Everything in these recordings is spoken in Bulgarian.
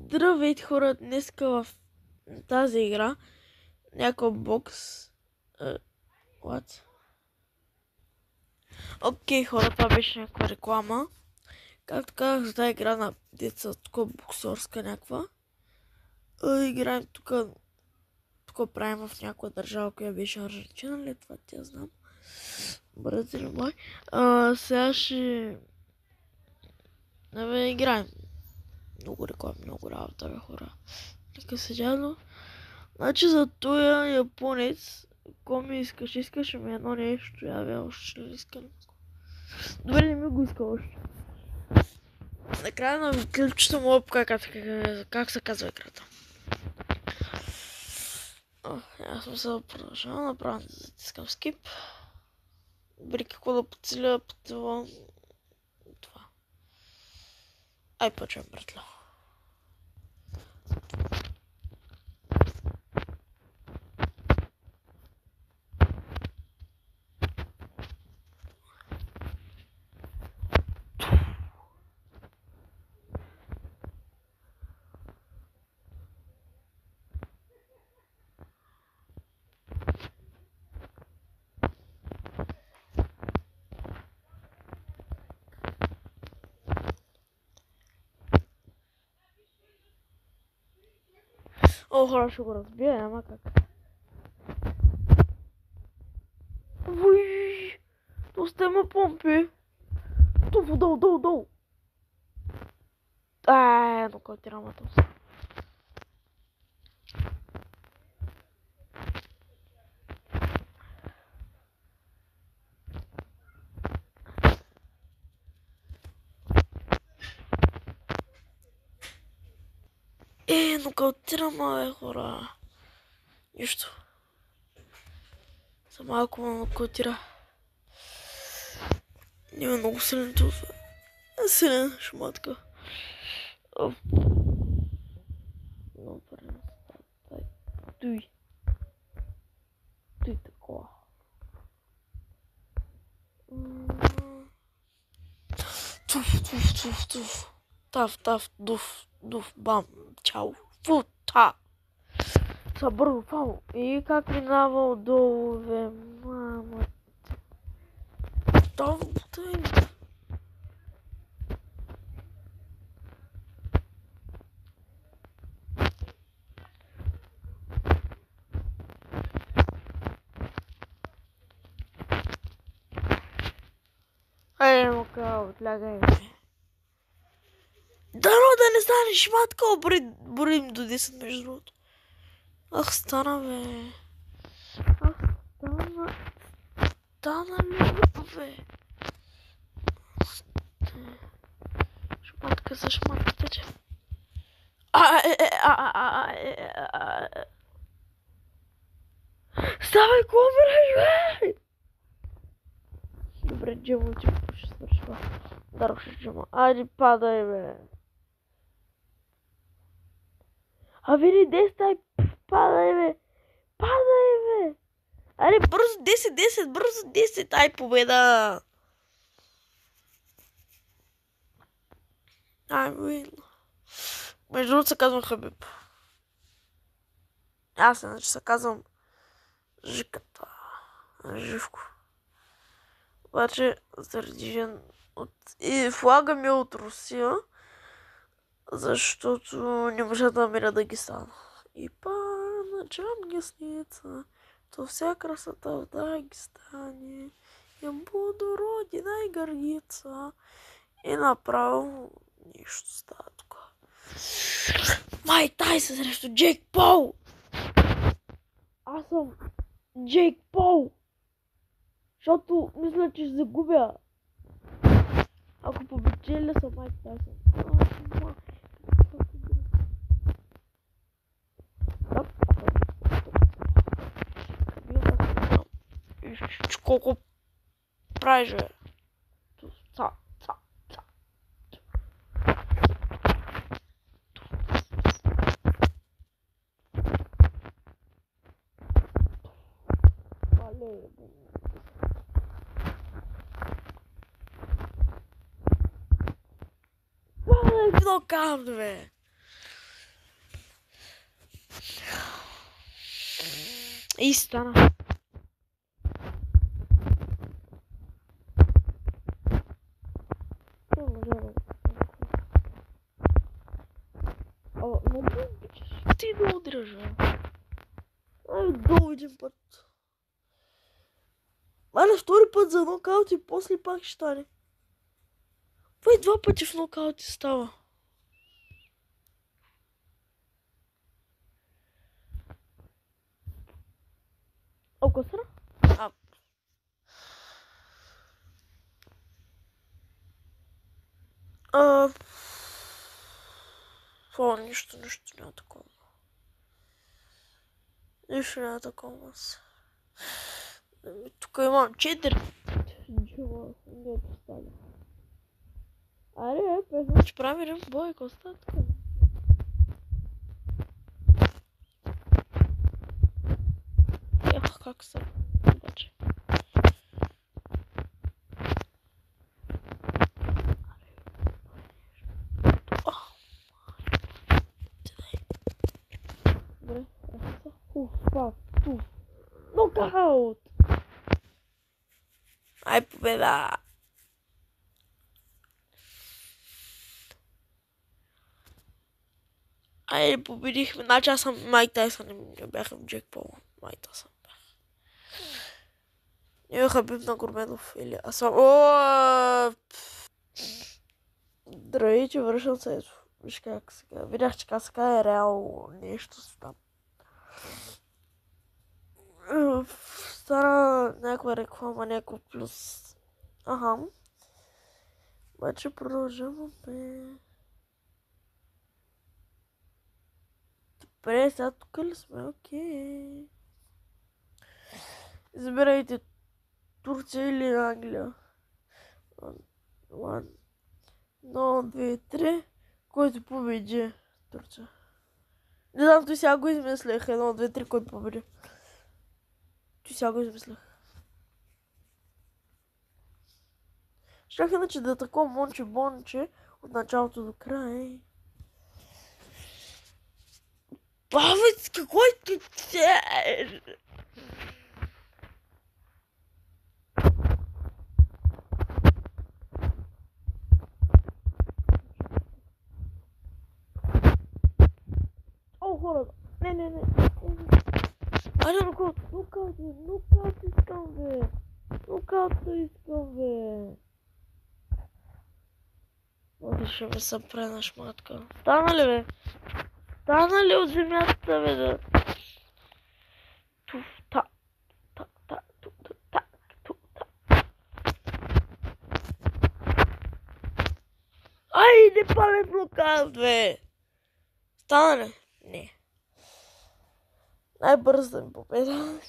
Здравейте хора, днеска в тази игра някакъв бокс. What? Окей, хора, това беше някаква реклама. Както казах, за тази игра на деца, тук боксерска някаква. Играем тук правим в някаква държава, която беше Аржентина, ли това тя знам. Бразил мой. Сега ще... играем. Много реклами, много работа, бе, хора. Нека седяло. Значи за този японец, ако ми искаш, искаш ми едно нещо, я бе, още не искам. Добре, не ми го иска още. Накрая на клипчето му как се казва играта. Аз съм се продължава, направо да затискам скип. Добре, какво да подсиля по това. Ай, почвам, братло. О, хора, ще го разбия, ама как? Уй! Доста има помпи! Долу! Ну как ти рамата се. Нокаутирама, бе, хора. Нищо. За малко ме нокаутира. Има много силен това. Силен шматка. Много парен. Дуй такова. Туф. Тав, дуф, бам, чао, фута. Събърго, фау. И как минава отдолу, бе, мама. Това бутай. Айде, мука, отлягай, бе. Дано да не стане шматка, борим до 10 между другото. Ах, стана, бе. Стана ли, бе? Шматка за шматката, че. Ставай, какво правиш, бе? Добре, Джемо, ти ще свършва. Дароше, Джемо. Айде, падай, бе. Види, 10, падай, бе. Айде, бързо, 10, бързо, 10, ай, победа. Видно. Между другото се казвам Хабиб. Аз иначе се казвам Жиката. Живко. Обаче, заради жен и флага ми е от Русия, защото не може да намеря Дагестан. И начам гесница, то вся красота в Дагестане. Я буду родина и гордиться. И направо нищо става тук. Майк Тайсън срещу Джейк Пол! Аз съм Джейк Пол! Защото мисля, че ще загубя. Ако побечеля съм Майк Тайсън. Колко правиш, бе? Нокаут, бе! И стана. Ти да удържа. Ай, долу един път. Аля, втори път за нокаут и после пак ще стане. Пъй два пъти в нокаут и става. Око сра? Нищо няма такова. Нищо няма такова. Тук имам 4. Ничего, не стане. Аре, значи правим бой, остатка. Эх, как са. Обаче. Добре, нокаут! Ай, победа! Ай, победихме. Значи аз съм Майк Тайсън, не бяха в Джек Пол. Майк Тайсън бях. Не Хабиб Нурмагомедов или аз съм... Здравейте, вършам се ето. Виж как сега. Видях, че сега е реално нещо си там. Стана някаква реклама, някакво плюс. Аха. Обаче продължаваме. Добре, сега тук ли сме? Окей. Избирайте Турция или Англия. 1, 2, 3. Който победи Турция. Не знам, той сега го измислях. 1, 2, 3, който победи. Той сега го измислях. Щях иначе да е такова монче-бонче от началото до края. Бавец, какво е те? О, хората. Не. Айде, нокаут искам, бе. Нокаут искам, бе. Оди ще ме съпре на шматка. Стана ли, бе? Стана ли от земята, бе, да? Ай, не пален блокаут, бе! Стана ли? Не. Най-бърза ми победа.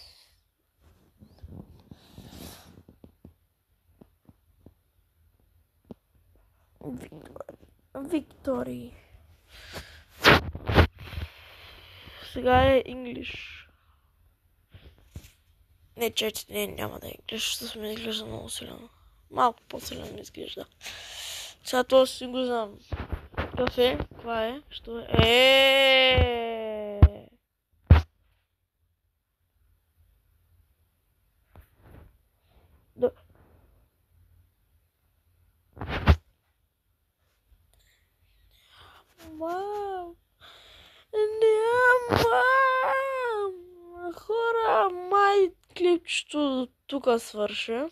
Виктори. Сега е English. Не, няма да е English, защото ми изглежда много силено. Малко по-силено ми изглежда. Сега това си го знам. Кафе, това е? Що е? Мам! Нямам! Хора, май клипчето тук свърши.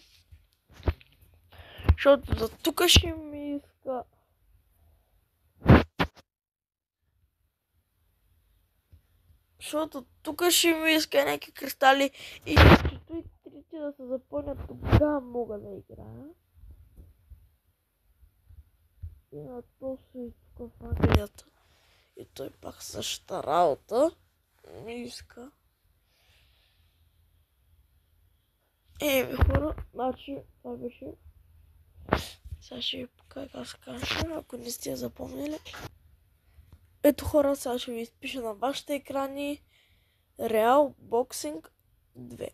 Защото за тук ще ми иска. Защото тук ще ми иска някакви кристали и чето и трите да се запълнят, тогава мога да играя. И на то се тук в Англията. И той пак същата работа. Не иска. Хора, значи това беше. Сега ще ви покажа как се каже, ако не сте я запомнили. Ето хора, сега ще ви изпиша на вашите екрани Real Boxing 2.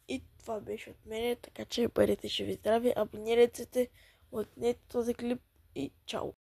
И това беше от мене, така че бъдете живи здрави, абонирайте се, лайкнете този клип и чао!